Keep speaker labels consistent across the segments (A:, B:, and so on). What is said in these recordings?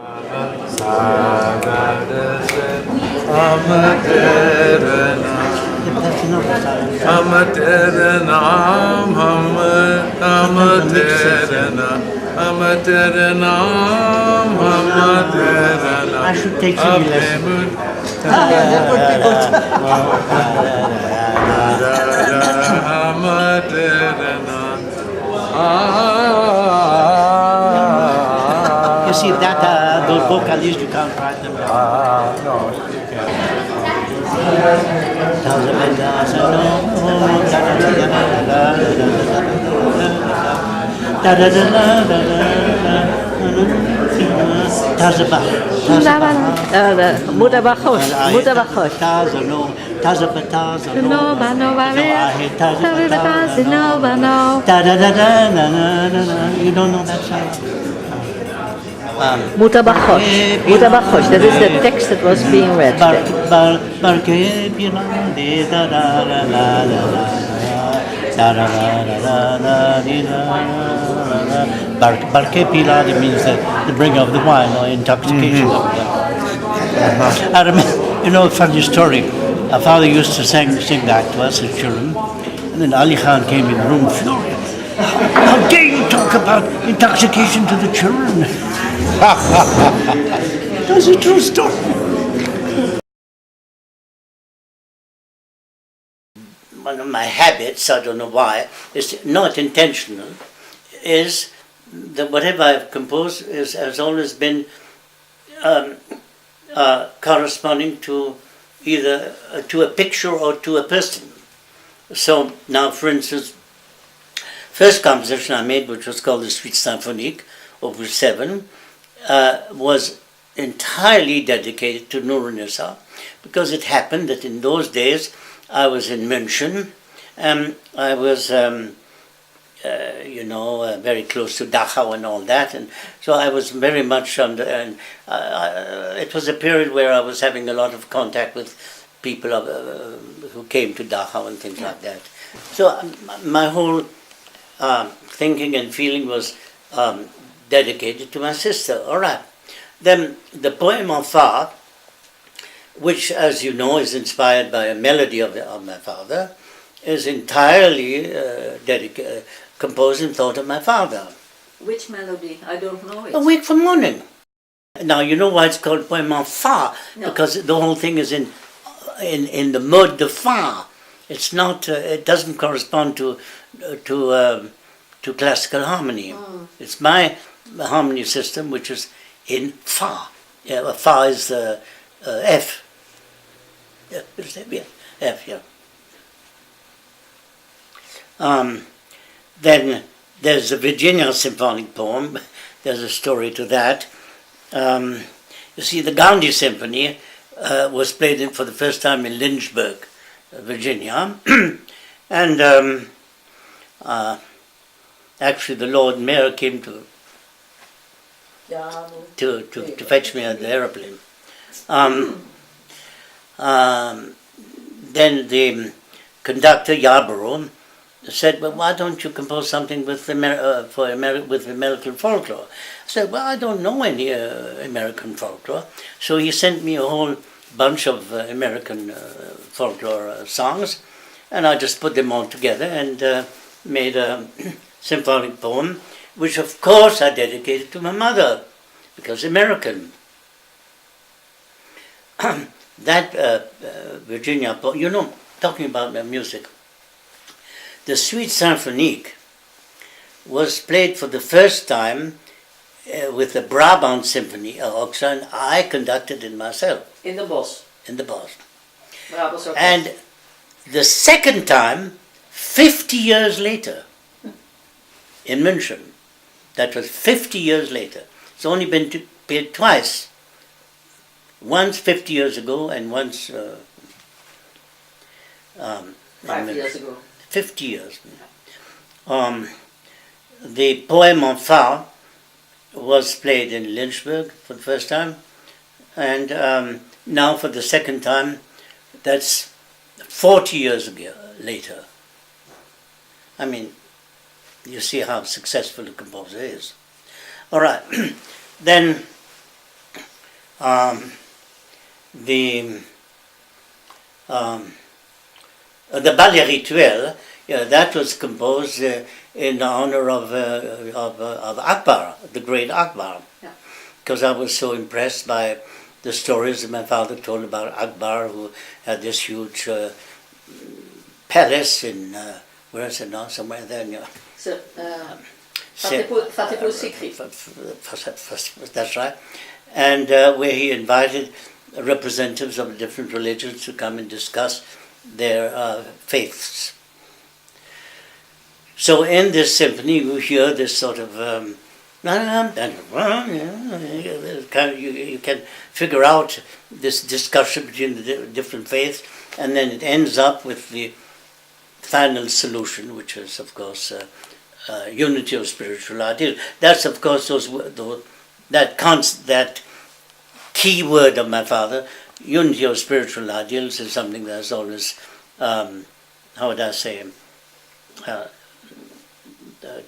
A: I should take singing lessons.
B: That would be
A: You see that those vocalists, you can't write them down.
B: No.
A: You don't know that song?
C: Mutabachosh, that is the text that was being read today.
A: Barke Piladi means the bringer of the wine or intoxication. I remember, a funny story. Our father used to sing that to us as children, and then Ali Khan came in the room furious. How dare you talk about intoxication to the children? That's a true story. One of my habits, I don't know why, is not intentional, is that whatever I've composed has always been corresponding to either to a picture or to a person. So now, for instance, first composition I made, which was called the Suite Symphonique, Opus 7, was entirely dedicated to Nur Nisa, because it happened that in those days I was in München, I was, very close to Dachau and all that, and so I was very much under, and it was a period where I was having a lot of contact with people who came to Dachau and things like that. So my whole thinking and feeling was dedicated to my sister. All right. Then the poem of Fa, which, as you know, is inspired by a melody of my father, is entirely composed and thought of my father.
C: Which melody? I don't know it.
A: Awake from Morning. Now, you know why it's called poem of Fa? No. Because the whole thing is in the mode de Fa. It's not. It doesn't correspond to classical harmony. It's my harmony system, which is in Fa. Yeah, Fa is F. Yeah, F. Yeah. Then there's the Virginia symphonic poem. There's a story to that. You see, the Gandhi Symphony was played for the first time in Lynchburg, Virginia, and actually the Lord Mayor came to fetch me at the aeroplane. Then the conductor Yarborough said, "Well, why don't you compose something with American folklore?" I said, "Well, I don't know any American folklore." So he sent me a whole bunch of American folklore songs, and I just put them all together and made a symphonic poem, which of course I dedicated to my mother, because American. That Virginia poem, talking about music, the Suite Symphonique was played for the first time with the Brabant Symphony Orchestra, and I conducted it myself.
C: In the Bosch.
A: In the Bosch.
C: Brabant.
A: And the second time, 50 years later, in München. That was 50 years later. It's only been played twice. Once 50 years ago and once
C: 5 years ago.
A: 50 years. The poem on Fa was played in Lynchburg for the first time, and now for the second time, that's 40 years ago, later. I mean, you see how successful a composer is. All right, then um, the the ballet rituel, that was composed in honor of Akbar, the great Akbar.
C: Yeah.
A: Because I was so impressed by the stories that my father told about Akbar, who had this huge palace in, where is it now? Somewhere there.
C: So, Fatehpur Sikri.
A: That's right. And where he invited representatives of different religions to come and discuss their faiths. So in this symphony, you hear this sort of you can figure out this discussion between the different faiths, and then it ends up with the final solution, which is, of course, unity of spiritual ideal. That's, of course, that key word of my father, unity of spiritual ideals, is something that's always, how would I say,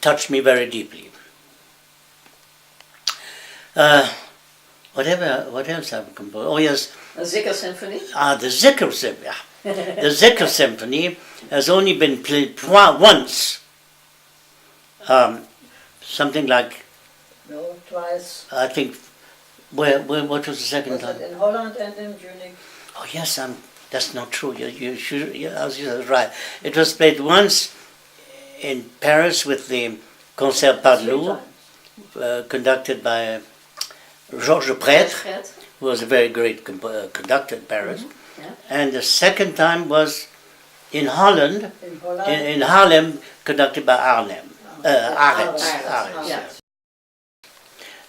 A: touched me very deeply. What else have I composed? Oh yes.
C: A Zikr Symphony.
A: The Zikr Symphony. The Zikr Symphony has only been played once. Something like.
D: No, twice.
A: I think. What was the second
D: Was
A: time?
D: it in Holland and in Munich?
A: Oh yes, that's not true. You are right. It was played once in Paris with the Concert Padeloup, conducted by Georges Prêtre, who was a very great conductor in Paris.
C: Mm-hmm. Yeah.
A: And the second time was in Holland,
D: In Holland.
A: in Haarlem, conducted by Arnhem. Arends.
C: Yeah.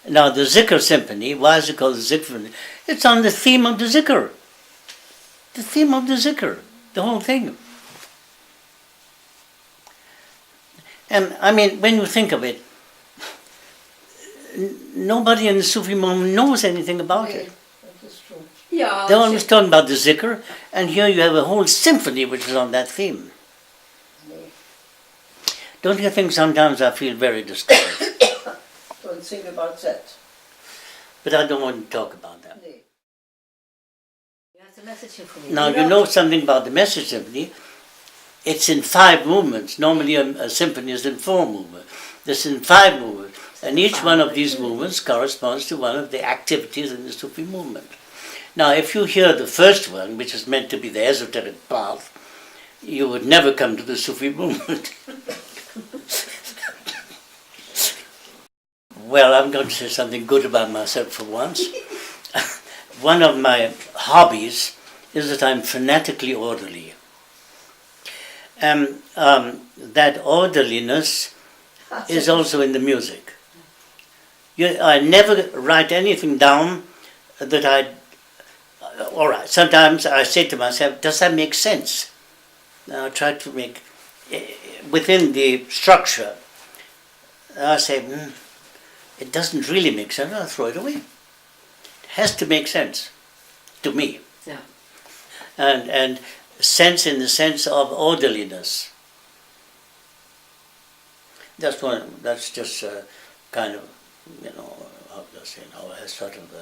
A: Now the Zikr Symphony, why is it called the Zikr Symphony? It's on the theme of the Zikr. The theme of the Zikr, the whole thing. And I mean, when you think of it, nobody in the Sufi movement knows anything about it.
D: That is true.
C: Yeah.
A: They're always talking about the Zikr, and here you have a whole symphony which is on that theme. Don't you think sometimes I feel very discouraged?
D: Don't think about that.
A: But I don't want to talk about that.
D: Nee.
C: You have the message symphony.
A: Now, you know something about the Message Symphony. It's in 5 movements. Normally a symphony is in 4 movements. This is in 5 movements. And each one of these movements corresponds to one of the activities in the Sufi movement. Now, if you hear the first one, which is meant to be the esoteric path, you would never come to the Sufi movement. Well, I'm going to say something good about myself for once. One of my hobbies is that I'm fanatically orderly. And that orderliness is also in the music. I never write anything down that all right, sometimes I say to myself, does that make sense? I try to make, within the structure, I say, it doesn't really make sense, I'll throw it away. It has to make sense to me.
C: Yeah.
A: And sense in the sense of orderliness. That's just kind of, how do I say now, a sort of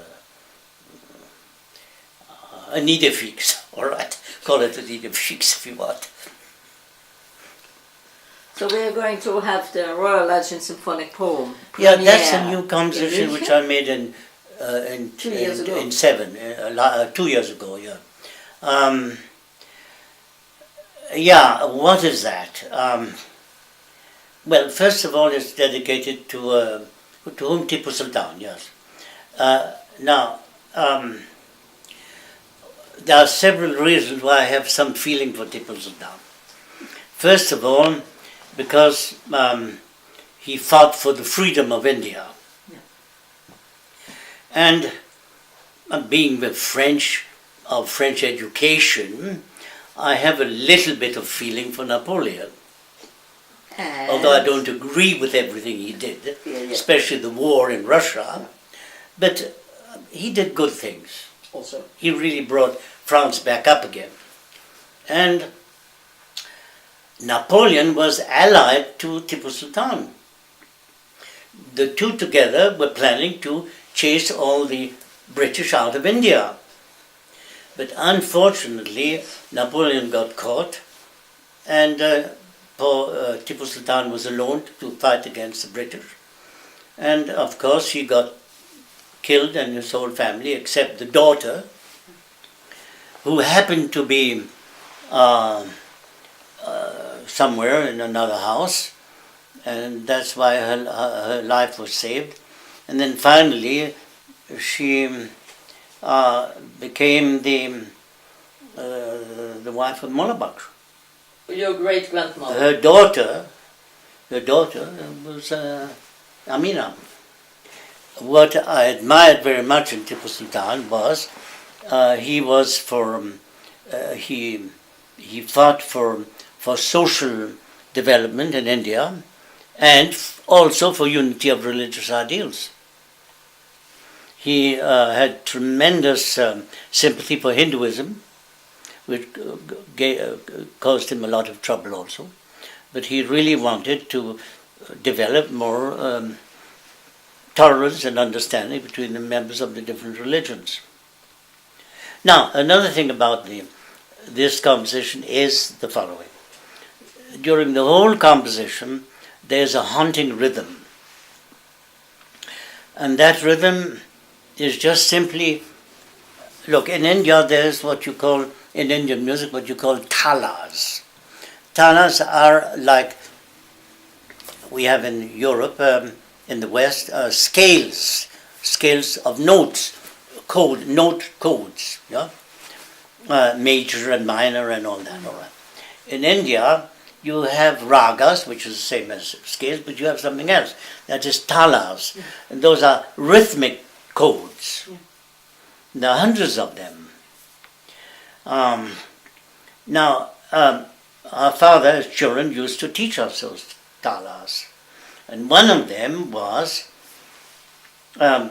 A: an idée fixe, all right? Call it an idée fixe if you want.
C: So we're going to have the Royal Legend Symphonic Poem.
A: Yeah, that's a
C: premiere
A: new composition
C: in
A: which
C: München?
A: I made in
C: 2 years ago.
A: in 2 years ago, yeah. Yeah, what is that? Well, first of all, it's dedicated to whom? Tipu Sultan, yes. Now, there are several reasons why I have some feeling for Tipu Sultan. First of all, because he fought for the freedom of India.
C: Yeah.
A: And being of French education, I have a little bit of feeling for Napoleon. Although I don't agree with everything he did, especially the war in Russia, but he did good things.
C: Also.
A: He really brought France back up again. And Napoleon was allied to Tipu Sultan. The two together were planning to chase all the British out of India. But unfortunately, Napoleon got caught, and Tipu Sultan was alone to fight against the British. And of course, he got killed and his whole family, except the daughter, who happened to be somewhere in another house, and that's why her life was saved. And then finally, she became the wife of Mullah Baksh.
C: Your great grandmother.
A: Her daughter was Amina. What I admired very much in Tipu Sultan was he fought for social development in India, and also for unity of religious ideals. He had tremendous sympathy for Hinduism, which caused him a lot of trouble also. But he really wanted to develop more tolerance and understanding between the members of the different religions. Now, another thing about this composition is the following. During the whole composition, there's a haunting rhythm. And that rhythm is just simply, look, in India there's what you call, in Indian music, what you call talas. Talas are like we have in Europe, in the West, scales of notes, note codes, yeah? Major and minor and all that. All right. In India, you have ragas, which is the same as scales, but you have something else. That is talas. And those are rhythmic codes. There are hundreds of them. Now, our father, as children, used to teach us those talas. And one of them was da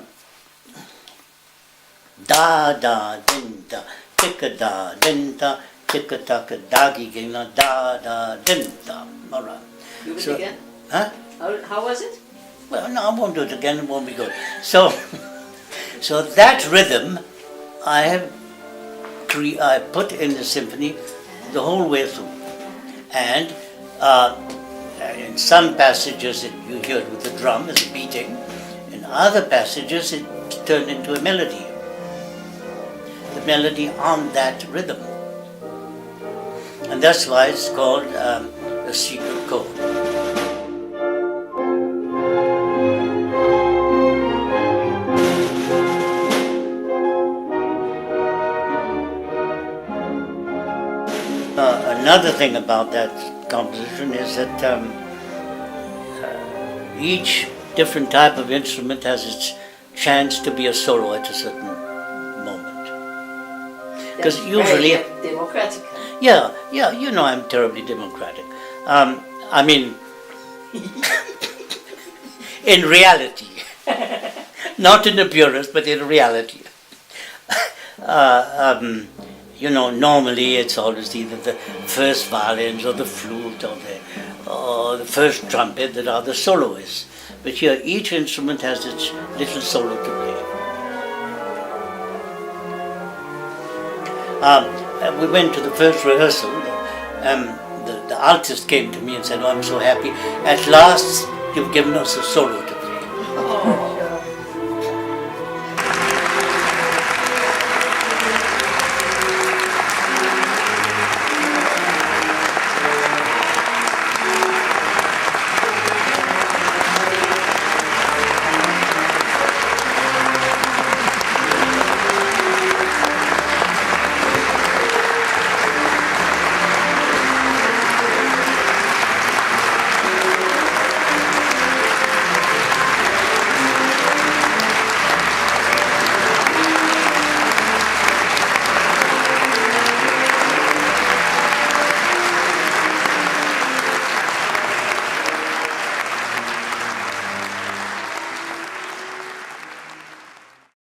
A: da din da, ticka da din da, ticka taka dagi gina da da din da. All right.
C: Do it again.
A: Huh?
C: How was it?
A: Well, no, I won't do it again. It won't be good. So that rhythm, I put in the symphony the whole way through, and in some passages you hear it with the drum as a beating. In other passages it turned into a melody. The melody on that rhythm, and that's why it's called a secret chord. Another thing about that composition is that each different type of instrument has its chance to be a solo at a certain moment. Because usually,
C: very democratic.
A: yeah, you know I'm terribly democratic. I mean, in reality, not in appearance, but in reality. You know, normally it's always either the first violins or the flute or the first trumpet that are the soloists. But here each instrument has its little solo to play. We went to the first rehearsal. The artist came to me and said, "Oh, I'm so happy. At last you've given us a solo